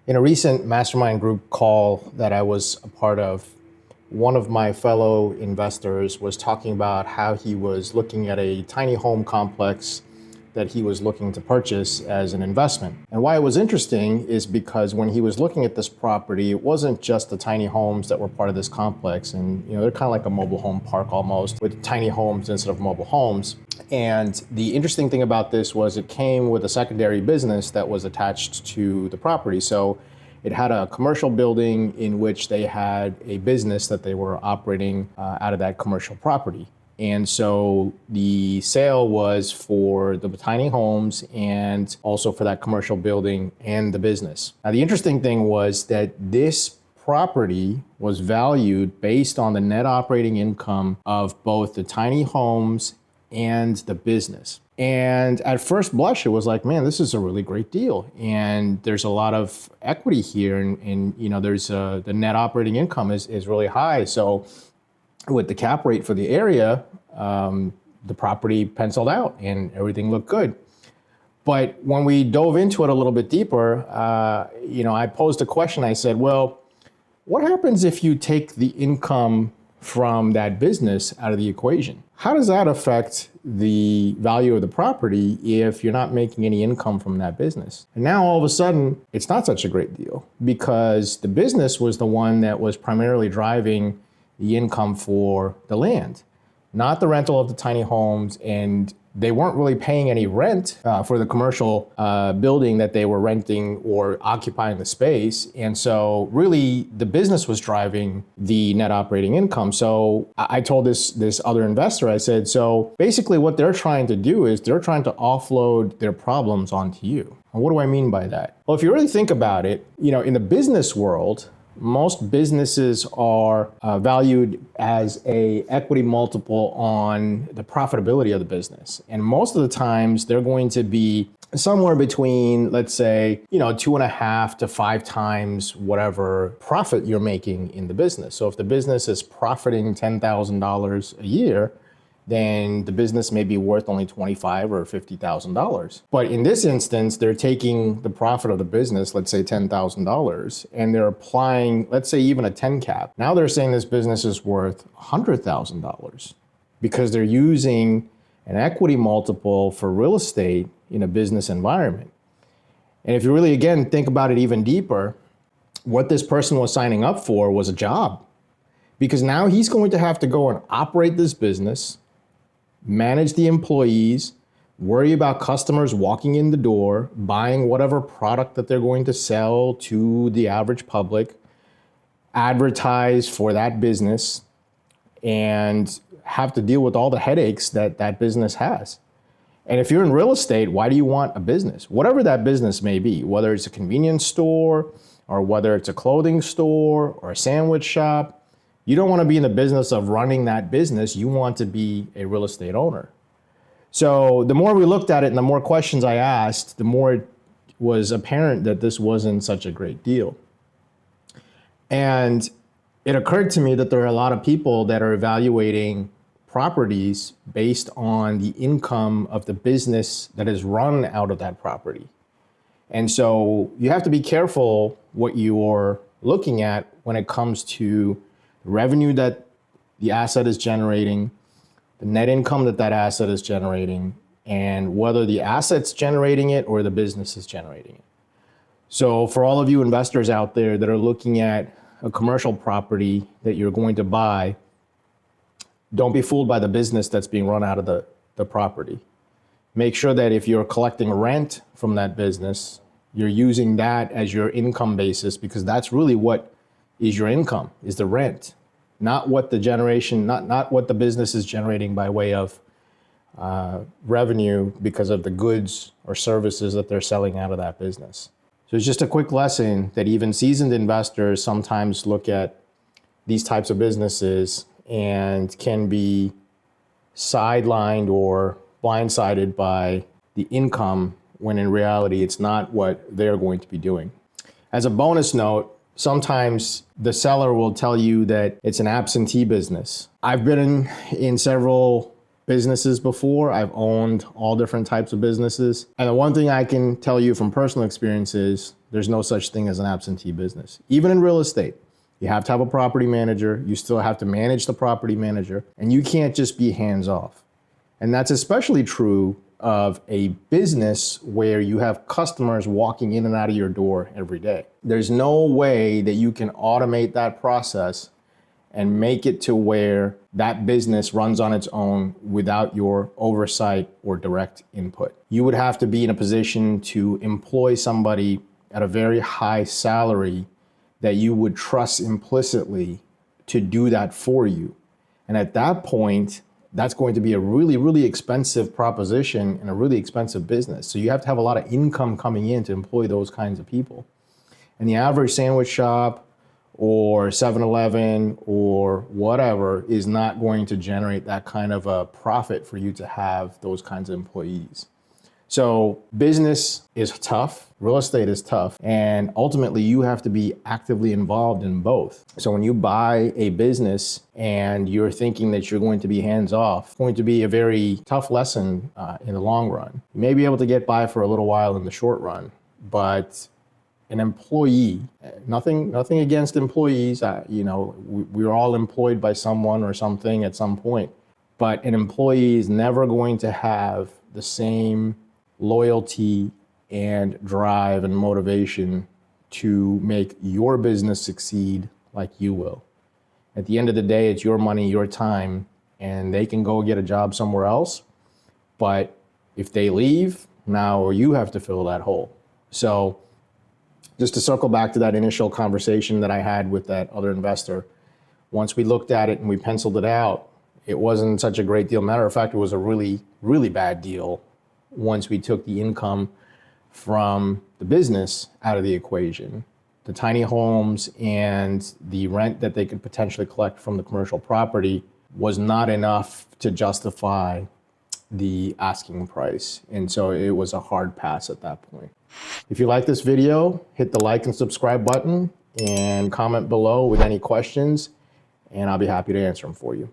In a recent mastermind group call that I was a part of, one of my fellow investors was talking about how he was looking at a tiny home complex that he was looking to purchase as an investment. And why it was interesting is because when he was looking at this property, it wasn't just the tiny homes that were part of this complex. And they're kind of like a mobile home park almost, with tiny homes instead of mobile homes. And the interesting thing about this was it came with a secondary business that was attached to the property. So it had a commercial building in which they had a business that they were operating out of that commercial property. And so the sale was for the tiny homes and also for that commercial building and the business. Now, the interesting thing was that this property was valued based on the net operating income of both the tiny homes and the business. And at first blush, it was like, man, this is a really great deal. And there's a lot of equity here. And there's the net operating income is really high. So with the cap rate for the area, the property penciled out and everything looked good. But when we dove into it a little bit deeper, I posed a question. I said, well, what happens if you take the income from that business out of the equation? How does that affect the value of the property if you're not making any income from that business? And now all of a sudden, it's not such a great deal because the business was the one that was primarily driving the income for the land, not the rental of the tiny homes. And they weren't really paying any rent for the commercial building that they were renting or occupying the space. And so really the business was driving the net operating income. So I told this other investor, I said, so basically what they're trying to do is they're trying to offload their problems onto you. And what do I mean by that? Well, if you really think about it, in the business world, most businesses are valued as a equity multiple on the profitability of the business. And most of the times they're going to be somewhere between, let's say, 2.5 to 5 times whatever profit you're making in the business. So if the business is profiting $10,000 a year, then the business may be worth only $25,000 or $50,000. But in this instance, they're taking the profit of the business, let's say $10,000, and they're applying, let's say, even a 10 cap. Now they're saying this business is worth $100,000 because they're using an equity multiple for real estate in a business environment. And if you really, again, think about it even deeper, what this person was signing up for was a job, because now he's going to have to go and operate this business, manage the employees, worry about customers walking in the door, buying whatever product that they're going to sell to the average public, advertise for that business, and have to deal with all the headaches that that business has. And if you're in real estate, why do you want a business? Whatever that business may be, whether it's a convenience store or whether it's a clothing store or a sandwich shop, you don't want to be in the business of running that business. You want to be a real estate owner. So the more we looked at it and the more questions I asked, the more it was apparent that this wasn't such a great deal. And it occurred to me that there are a lot of people that are evaluating properties based on the income of the business that is run out of that property. And so you have to be careful what you're looking at when it comes to revenue that the asset is generating, the net income that that asset is generating, and whether the asset's generating it or the business is generating it. So for all of you investors out there that are looking at a commercial property that you're going to buy, don't be fooled by the business that's being run out of the property. Make sure that if you're collecting rent from that business, you're using that as your income basis, because that's really what is your income, is the rent, not what the generation, not what the business is generating by way of revenue because of the goods or services that they're selling out of that business. So it's just a quick lesson that even seasoned investors sometimes look at these types of businesses and can be sidelined or blindsided by the income when in reality it's not what they're going to be doing. As a bonus note, sometimes the seller will tell you that it's an absentee business. I've been in several businesses before. I've owned all different types of businesses. And the one thing I can tell you from personal experience is there's no such thing as an absentee business. Even in real estate, you have to have a property manager. You still have to manage the property manager, and you can't just be hands off. And that's especially true of a business where you have customers walking in and out of your door every day. There's no way that you can automate that process and make it to where that business runs on its own without your oversight or direct input. You would have to be in a position to employ somebody at a very high salary that you would trust implicitly to do that for you. And at that point, that's going to be a really, really expensive proposition and a really expensive business. So you have to have a lot of income coming in to employ those kinds of people. And the average sandwich shop or 7-Eleven or whatever is not going to generate that kind of a profit for you to have those kinds of employees. So business is tough, real estate is tough, and ultimately you have to be actively involved in both. So when you buy a business and you're thinking that you're going to be hands off, it's going to be a very tough lesson in the long run. You may be able to get by for a little while in the short run, but an employee, nothing against employees, we're all employed by someone or something at some point, but an employee is never going to have the same loyalty and drive and motivation to make your business succeed like you will. At the end of the day, it's your money, your time, and they can go get a job somewhere else. But if they leave, now you have to fill that hole. So just to circle back to that initial conversation that I had with that other investor, once we looked at it and we penciled it out, it wasn't such a great deal. Matter of fact, it was a really, really bad deal once we took the income from the business out of the equation. The tiny homes and the rent that they could potentially collect from the commercial property was not enough to justify the asking price. And so it was a hard pass at that point. If you like this video, hit the like and subscribe button and comment below with any questions, and I'll be happy to answer them for you.